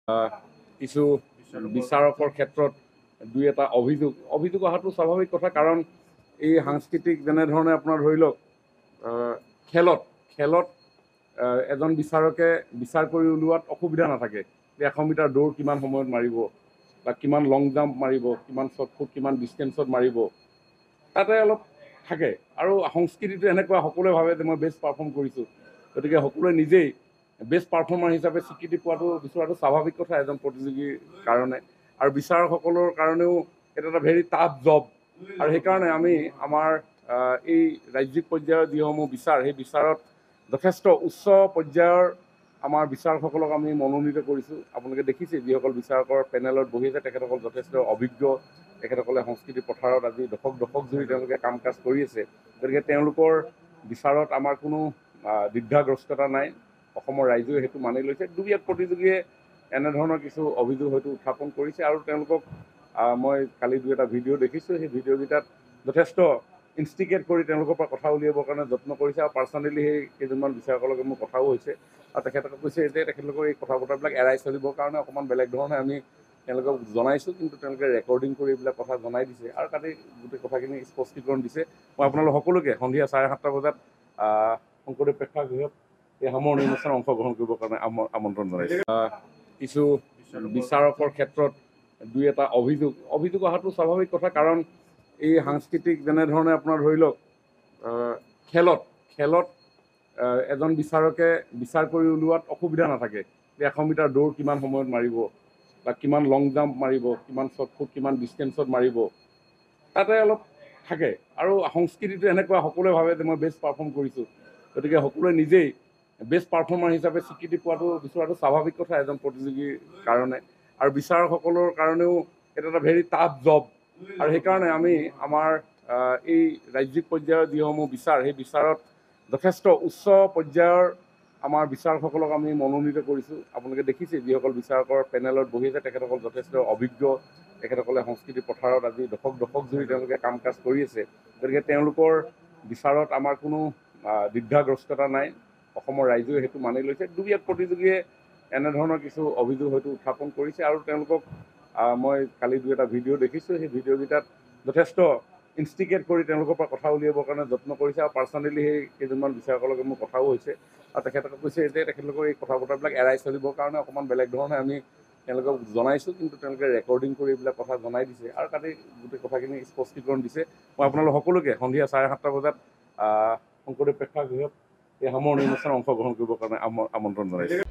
কিছু বিচাৰকৰ ক্ষেত্ৰত দুই এটা অভিযোগ অহাটো স্বাভাৱিক কথা, কাৰণ এই সাংস্কৃতিক যেনেধৰণে আপোনাৰ ধৰি লওক খেলত এজন বিচাৰকে বিচাৰ কৰি উলিওৱাত অসুবিধা নাথাকে। 100 মিটাৰ দৌৰ কিমান সময়ত মাৰিব বা কিমান লং জাম্প মাৰিব, কিমান শ্বৰ্ট ফুট কিমান ডিষ্টেঞ্চত মাৰিব, তাতে অলপ থাকে। আৰু সংস্কৃতিটো এনেকুৱা, সকলোৱে ভাবে যে মই বেষ্ট পাৰফৰ্ম কৰিছোঁ, গতিকে সকলোৱে নিজেই বেষ্ট পাৰফৰ্মাৰ হিচাপে স্বীকৃতি বিচৰাটো স্বাভাৱিক কথা এজন প্ৰতিযোগীৰ কাৰণে। আৰু বিচাৰকসকলৰ কাৰণেও এটা এটা ভেৰি টাফ জব। আৰু সেইকাৰণে আমি আমাৰ এই ৰাজ্যিক পৰ্যায়ৰ যিসমূহ বিচাৰ, সেই বিচাৰত যথেষ্ট উচ্চ পৰ্যায়ৰ আমাৰ বিচাৰকসকলক আমি মনোনীত কৰিছোঁ। আপোনালোকে দেখিছে যিসকল বিচাৰকৰ পেনেলত বহি আছে, তেখেতসকল যথেষ্ট অভিজ্ঞ। তেখেতসকলে সংস্কৃতি পথাৰত আজি দশক জুৰি তেওঁলোকে কাম কাজ কৰি আছে। গতিকে তেওঁলোকৰ বিচাৰত আমাৰ কোনো দ্বিধাগ্ৰস্ততা নাই। অসমৰ ৰাইজেও সেইটো মানি লৈছে। দুই এক প্ৰতিযোগীয়ে এনেধৰণৰ কিছু অভিযোগ হয়তো উত্থাপন কৰিছে, আৰু তেওঁলোকক মই কালি দুই এটা ভিডিঅ' দেখিছোঁ। সেই ভিডিঅ'কেইটাত যথেষ্ট ইনষ্টিগেট কৰি তেওঁলোকৰ পৰা কথা উলিয়াবৰ কাৰণে যত্ন কৰিছে। আৰু পাৰ্চনেলি সেই কেইজনমান বিচাৰকৰ লগত মোৰ কথাও হৈছে, আৰু তেখেতলোকে কৈছে যে তেখেতলোকৰ এই কথা বতৰাবিলাক এৰাই চলিবৰ কাৰণে অকণমান বেলেগ ধৰণে আমি তেওঁলোকক জনাইছোঁ, কিন্তু তেওঁলোকে ৰেকৰ্ডিং কৰি এইবিলাক কথা জনাই দিছে আৰু তাতে গোটেই কথাখিনি স্পষ্টীকৰণ দিছে। মই আপোনালোক সকলোকে সন্ধিয়া 7:30 বজাত শংকৰদেৱ প্ৰেক্ষাগৃহত এই সামৰণি অনুষ্ঠানত অংশগ্ৰহণ কৰিবৰ কাৰণে আমন্ত্ৰণ জনাইছোঁ। কিছু বিচাৰকৰ ক্ষেত্ৰত দুই এটা অভিযোগ অহাটো স্বাভাৱিক কথা, কাৰণ এই সাংস্কৃতিক যেনেধৰণে আপোনাৰ ধৰি লওক খেলত এজন বিচাৰকে বিচাৰ কৰি উলিওৱাত অসুবিধা নাথাকে। 100 মিটাৰ দৌৰ কিমান সময়ত মাৰিব বা কিমান লং জাম্প মাৰিব, কিমান শ্বৰ্ট ফুট কিমান ডিষ্টেঞ্চত মাৰিব, তাতে অলপ থাকে। আৰু সংস্কৃতিটো এনেকুৱা, সকলোৱে ভাবে যে মই বেষ্ট পাৰফৰ্ম কৰিছোঁ, গতিকে সকলোৱে নিজেই বেষ্ট পাৰফৰ্মাৰ হিচাপে স্বীকৃতি বিচৰাটো স্বাভাৱিক কথা এজন প্ৰতিযোগীৰ কাৰণে। আৰু বিচাৰকসকলৰ কাৰণেও এটা এটা ভেৰি টাফ জব। আৰু সেইকাৰণে আমি আমাৰ এই ৰাজ্যিক পৰ্যায়ৰ যিসমূহ বিচাৰ, সেই বিচাৰত যথেষ্ট উচ্চ পৰ্যায়ৰ আমাৰ বিচাৰকসকলক আমি মনোনীত কৰিছোঁ। আপোনালোকে দেখিছে যিসকল বিচাৰকৰ পেনেলত বহি আছে, তেখেতসকল যথেষ্ট অভিজ্ঞ। তেখেতসকলে সংস্কৃতি পথাৰত আজি দশক জুৰি তেওঁলোকে কাম কাজ কৰি আছে। গতিকে তেওঁলোকৰ বিচাৰত আমাৰ কোনো দ্বিধাগ্ৰস্ততা নাই। অসমৰ ৰাইজেও সেইটো মানি লৈছে। দুই এক প্ৰতিযোগীয়ে এনেধৰণৰ কিছু অভিযোগ হয়তো উত্থাপন কৰিছে, আৰু তেওঁলোকক মই কালি দুই এটা ভিডিঅ' দেখিছোঁ। সেই ভিডিঅ'কেইটাত যথেষ্ট ইনষ্টিগেট কৰি তেওঁলোকৰ পৰা কথা উলিয়াবৰ কাৰণে যত্ন কৰিছে, আৰু পাৰ্চনেলি সেই কেইজনমান বিচাৰকৰ লগত মোৰ কথাও হৈছে, আৰু তেখেতলোকে কৈছে যে তেখেতলোকৰ এই কথা বতৰাবিলাক এৰাই চলিবৰ কাৰণে অকণমান বেলেগ ধৰণে আমি তেওঁলোকক জনাইছোঁ, কিন্তু তেওঁলোকে ৰেকৰ্ডিং কৰি এইবিলাক কথা জনাই দিছে আৰু তাতে গোটেই কথাখিনি স্পষ্টীকৰণ দিছে। মই আপোনালোক সকলোকে সন্ধিয়া 7:30 বজাত শংকৰদেৱ প্ৰেক্ষাগৃহত এই সামৰণি অনুষ্ঠানত অংশগ্ৰহণ কৰিবৰ কাৰণে আমন্ত্ৰণ জনাইছোঁ।